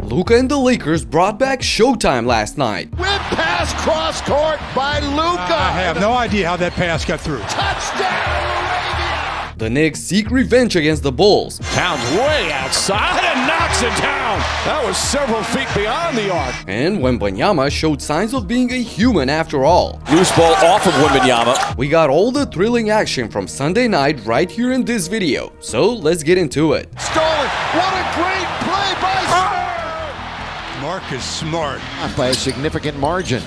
Luka and the Lakers brought back Showtime last night. Whip pass cross court by Luka. I have no idea how that pass got through. Touchdown, The Knicks seek revenge against the Bulls. Towns way outside and knocks it down. That was several feet beyond the arc. And Wembanyama showed signs of being a human after all. Loose ball off of Wembanyama. We got all the thrilling action from Sunday night right here in this video, so let's get into it. Stolen. What a great play by Marcus Smart. by a significant margin.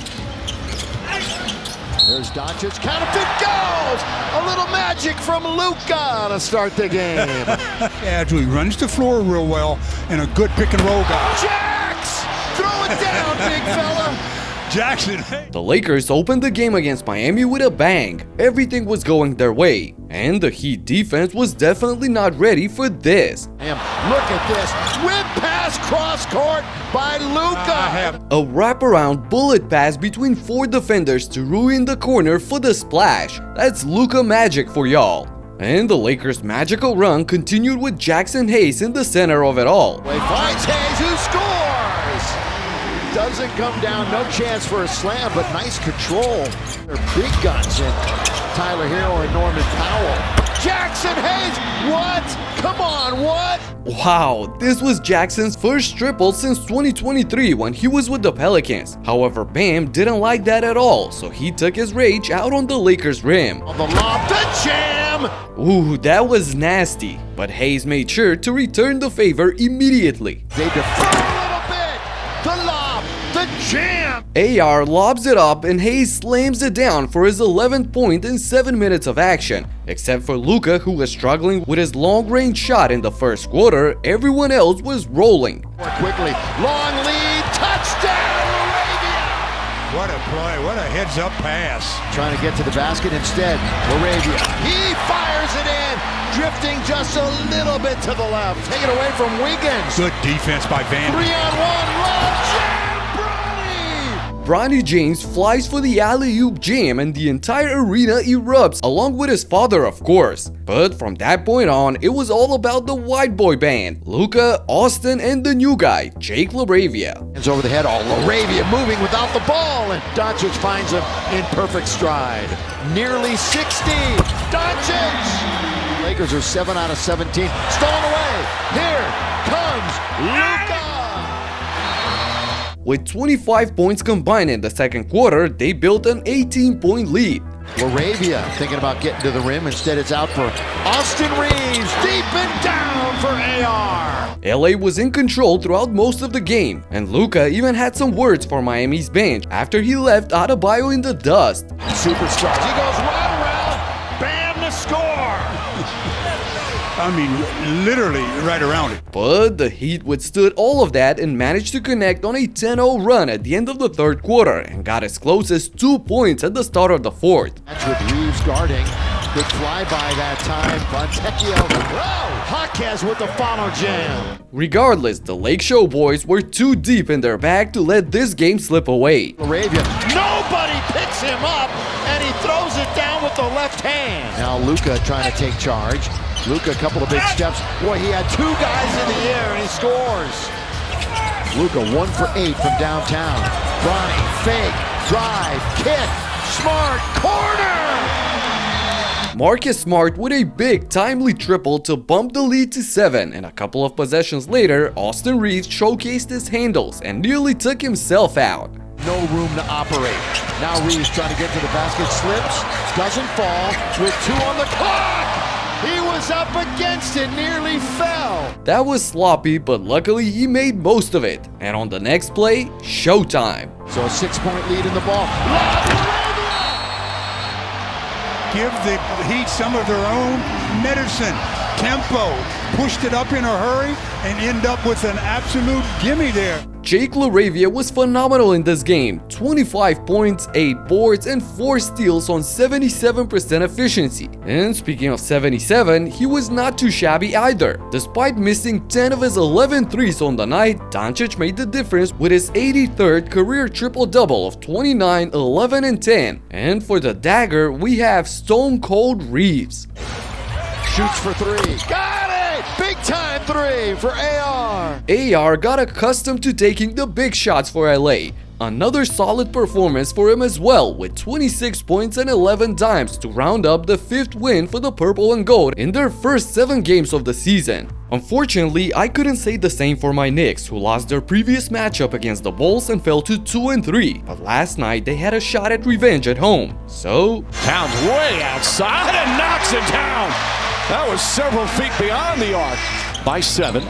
There's Doncic. Counterfeit goes. A little magic from Luka to start the game. Agilely runs the floor real well and a good pick and roll guy. Jax, throw it down, big fella. Jaxson Hayes. The Lakers opened the game against Miami with a bang. Everything was going their way, and the Heat defense was definitely not ready for this. Look at this. Whip pass cross court by Luka. A wraparound bullet pass between 4 defenders to ruin the corner for the splash. That's Luka Magic for y'all. And the Lakers' magical run continued with Jaxson Hayes in the center of it all. Finds Hayes, who scores. Doesn't come down, no chance for a slam, but nice control. They're big guns in Tyler Hero and Norman Powell. Jaxson Hayes, what? Come on, what? Wow, this was Jackson's first triple since 2023 when he was with the Pelicans. However, Bam didn't like that at all, so he took his rage out on the Lakers' rim. On the lob, the jam! Ooh, that was nasty, but Hayes made sure to return the favor immediately. They defer a little bit. The lob, the jam! AR lobs it up and Hayes slams it down for his 11th point in 7 minutes of action. Except for Luka, who was struggling with his long-range shot in the first quarter, everyone else was rolling. More quickly, long lead, touchdown, Arabia! What a play, what a heads-up pass. Trying to get to the basket instead, Arabia. He fires it in, drifting just a little bit to the left. Take it away from Wiggins. Good defense by Van. 3-on-1, lob, jam, Bronny James flies for the alley-oop jam and the entire arena erupts, along with his father of course. But from that point on, it was all about the white boy band, Luka, Austin, and the new guy, Jake LaRavia. Hands over the head, all LaRavia moving without the ball, and Doncic finds him in perfect stride. Nearly 60, Doncic! Lakers are 7 out of 17, stolen away. Here comes Luka! With 25 points combined in the second quarter, they built an 18-point lead. LaRavia thinking about getting to the rim. Instead, it's out for Austin Reeves. Deep and down for AR. LA was in control throughout most of the game, and Luka even had some words for Miami's bench after he left Adebayo in the dust. Superstars. He goes right around. Bam to score. I mean, literally right around it. But the Heat withstood all of that and managed to connect on a 10-0 run at the end of the third quarter and got as close as 2 points at the start of the fourth. That's with Reeves guarding. Good flyby that time. Fontecchio. Jaquez with the follow jam. Regardless, the Lake Show boys were too deep in their bag to let this game slip away. LaRavia. Nobody picks him up, and he throws it down with the left hand. Now Luka trying to take charge. Luka, a couple of big steps. Boy, he had 2 guys in the air, and he scores. Luka 1 for 8 from downtown. Bronny, fake, drive, kick, Smart, corner! Marcus Smart with a big timely triple to bump the lead to 7, and a couple of possessions later, Austin Reeves showcased his handles and nearly took himself out. No room to operate. Now Reeves trying to get to the basket, slips, doesn't fall, with 2 on the clock! He was up against it, nearly fell. That was sloppy, but luckily he made most of it. And on the next play, showtime. So a 6-point lead in the ball. Give the Heat some of their own medicine. Tempo. Pushed it up in a hurry and end up with an absolute gimme there. Jake LaRavia was phenomenal in this game. 25 points, 8 boards, and 4 steals on 77% efficiency. And speaking of 77, he was not too shabby either. Despite missing 10 of his 11 threes on the night, Doncic made the difference with his 83rd career triple-double of 29, 11, and 10. And for the dagger, we have Stone Cold Reeves. Shoots for 3. Got it! Big Big-time three for AR. AR got accustomed to taking the big shots for LA. Another solid performance for him as well, with 26 points and 11 dimes to round up the 5th win for the Purple and Gold in their first 7 games of the season. Unfortunately, I couldn't say the same for my Knicks, who lost their previous matchup against the Bulls and fell to 2-3, but last night they had a shot at revenge at home. So Towns way outside and knocks it down. That was several feet beyond the arc. By 7.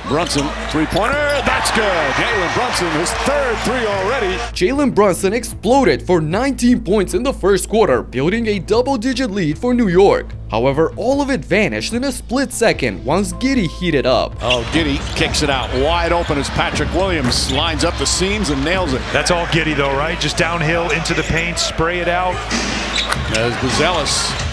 Brunson, three-pointer, that's good. Jalen Brunson, his 3rd three already. Jalen Brunson exploded for 19 points in the first quarter, building a double-digit lead for New York. However, all of it vanished in a split second once Giddey heated up. Oh, Giddey kicks it out wide open as Patrick Williams lines up the seams and nails it. That's all Giddey though, right? Just downhill into the paint, spray it out. As Buzelis,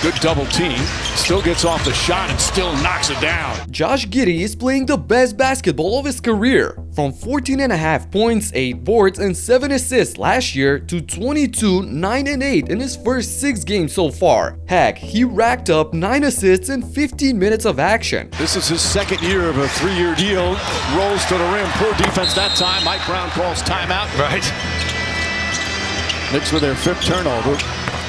good double team, still gets off the shot and still knocks it down. Josh Giddey is playing the best basketball of his career. From 14.5 points, 8 boards, and 7 assists last year to 22, 9, and 8 in his first 6 games so far. Heck, he racked up 9 assists in 15 minutes of action. This is his 2nd year of a 3-year deal. Rolls to the rim, poor defense that time. Mike Brown calls timeout. Right. Knicks with their 5th turnover.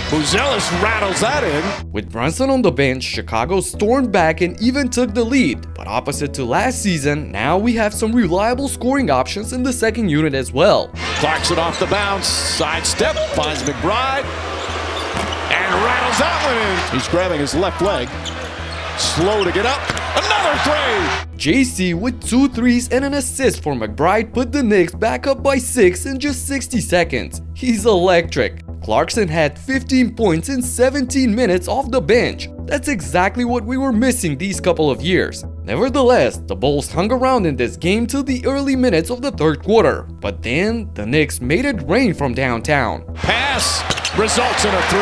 Buzelis rattles that in. With Brunson on the bench, Chicago stormed back and even took the lead. But opposite to last season, now we have some reliable scoring options in the second unit as well. Clarkson off the bounce, sidestep, finds McBride, and rattles that one in. He's grabbing his left leg, slow to get up, another three! JC with 2 threes and an assist for McBride put the Knicks back up by 6 in just 60 seconds. He's electric. Clarkson had 15 points in 17 minutes off the bench. That's exactly what we were missing these couple of years. Nevertheless, the Bulls hung around in this game till the early minutes of the 3rd quarter. But then, the Knicks made it rain from downtown. Pass results in a 3.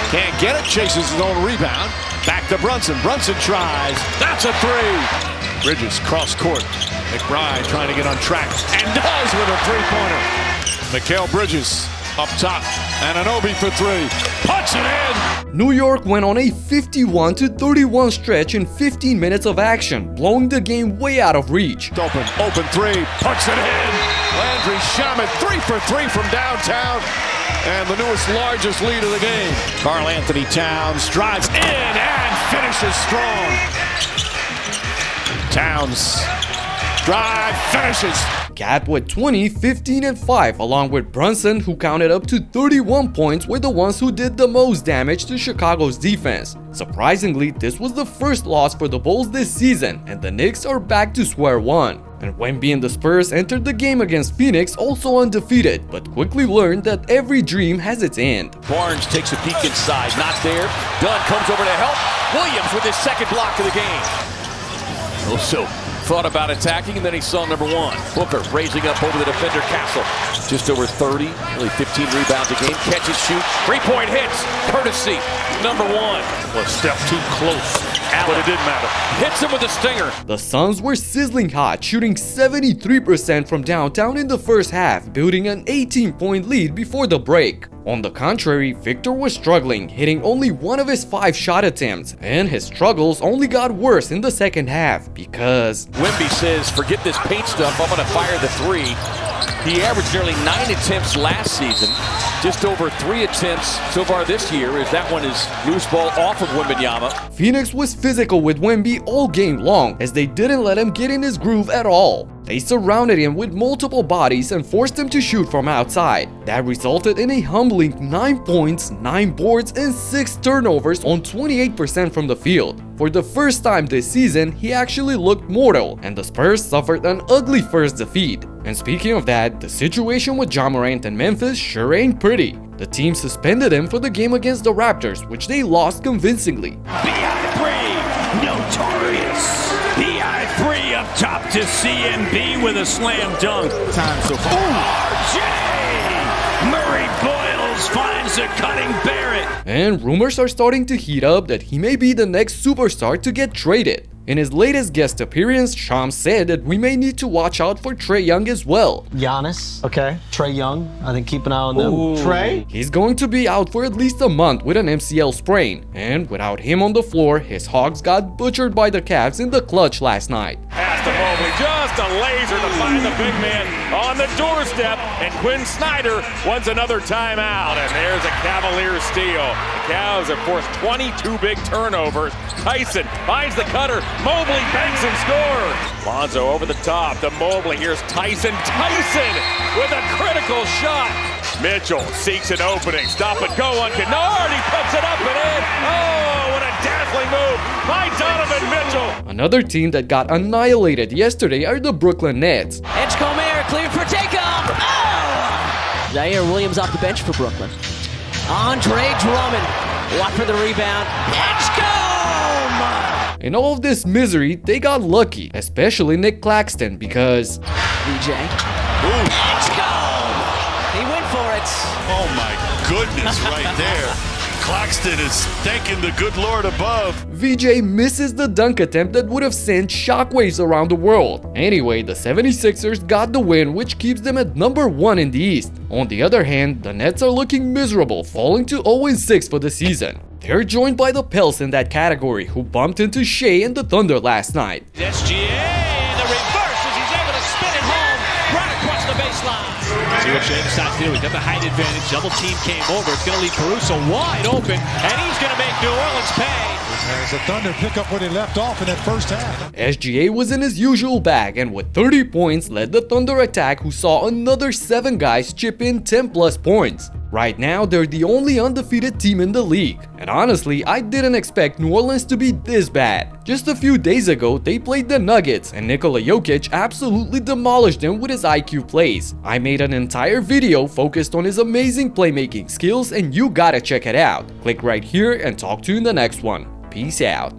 Can't get it, chases his own rebound. Back to Brunson. Brunson tries. That's a 3. Bridges cross court. McBride trying to get on track and does with a 3-pointer. Mikal Bridges up top, and an Oooh for 3. Puts it in! New York went on a 51-31 stretch in 15 minutes of action, blowing the game way out of reach. Open 3, puts it in! Landry Shamet 3 for 3 from downtown, and the newest, largest lead of the game. Karl Anthony Towns drives in and finishes strong. Towns, drive, finishes. Cat with 20, 15, and 5, along with Brunson, who counted up to 31 points, were the ones who did the most damage to Chicago's defense. Surprisingly, this was the first loss for the Bulls this season, and the Knicks are back to square one. And Wemby and the Spurs entered the game against Phoenix also undefeated, but quickly learned that every dream has its end. Barnes takes a peek inside, not there. Dunn comes over to help. Williams with his 2nd block of the game. Also thought about attacking, and then he saw number 1. Booker raising up over the defender Castle. Just over 30, nearly 15 rebounds a game. Catches, shoot, 3-point hits, courtesy number 1. Well, a step too close, but it didn't matter. Hits him with a stinger. The Suns were sizzling hot, shooting 73% from downtown in the first half, building an 18-point lead before the break. On the contrary, Victor was struggling, hitting only 1 of his 5 shot attempts, and his struggles only got worse in the second half because Wemby says, forget this paint stuff, I'm going to fire the 3. He averaged nearly 9 attempts last season, just over 3 attempts so far this year, as that one is loose ball off of Wembanyama. Phoenix was physical with Wemby all game long, as they didn't let him get in his groove at all. They surrounded him with multiple bodies and forced him to shoot from outside. That resulted in a humbling 9 points, 9 boards, and 6 turnovers on 28% from the field. For the first time this season, he actually looked mortal, and the Spurs suffered an ugly first defeat. And speaking of that, the situation with Ja Morant and Memphis sure ain't pretty. The team suspended him for the game against the Raptors, which they lost convincingly. BI3, notorious. BI3 up top to CMB with a slam dunk. Time so far. RJ! Murray Boyles finds a cutting Barrett. And rumors are starting to heat up that he may be the next superstar to get traded. In his latest guest appearance, Shams said that we may need to watch out for Trae Young as well. Giannis, okay. Trae Young, I think keep an eye on them. Trae? He's going to be out for at least a month with an MCL sprain, and without him on the floor, his Hawks got butchered by the Cavs in the clutch last night. Pass to Mobley, just a laser to find the big man on the doorstep, and Quinn Snyder wants another timeout, and there's a Cavaliers steal. The Cavs have forced 22 big turnovers. Tyson finds the cutter, Mobley banks and scores. Lonzo over the top to Mobley, here's Tyson with a critical shot. Mitchell seeks an opening, stop and go on Kennard, he puts it up and in. Oh, what a dazzling move by Donovan Mitchell. Another team that got annihilated yesterday are the Brooklyn Nets. Edgecombe cleared for takeoff. Oh! Zaire Williams off the bench for Brooklyn. Andre Drummond, walk for the rebound. Edgecombe! In all of this misery, they got lucky, especially Nick Claxton, because VJ. Edgecombe! He went for it. Oh my goodness, right there. Claxton is thanking the good Lord above. VJ misses the dunk attempt that would have sent shockwaves around the world. Anyway, the 76ers got the win, which keeps them at number 1 in the East. On the other hand, the Nets are looking miserable, falling to 0-6 for the season. They're joined by the Pels in that category, who bumped into Shea and the Thunder last night. SGA, the reverse as he's able to spin it home right across the baseline. See what Shea decides to do. He's got the height advantage. Double team came over. It's going to leave Caruso wide open, and he's going to make New Orleans pay. As the Thunder pick up where they left off in that first half. SGA was in his usual bag and with 30 points led the Thunder attack, who saw another 7 guys chip in 10+ points. Right now, they're the only undefeated team in the league. And honestly, I didn't expect New Orleans to be this bad. Just a few days ago, they played the Nuggets, and Nikola Jokic absolutely demolished them with his IQ plays. I made an entire video focused on his amazing playmaking skills, and you gotta check it out. Click right here and talk to you in the next one. Peace out.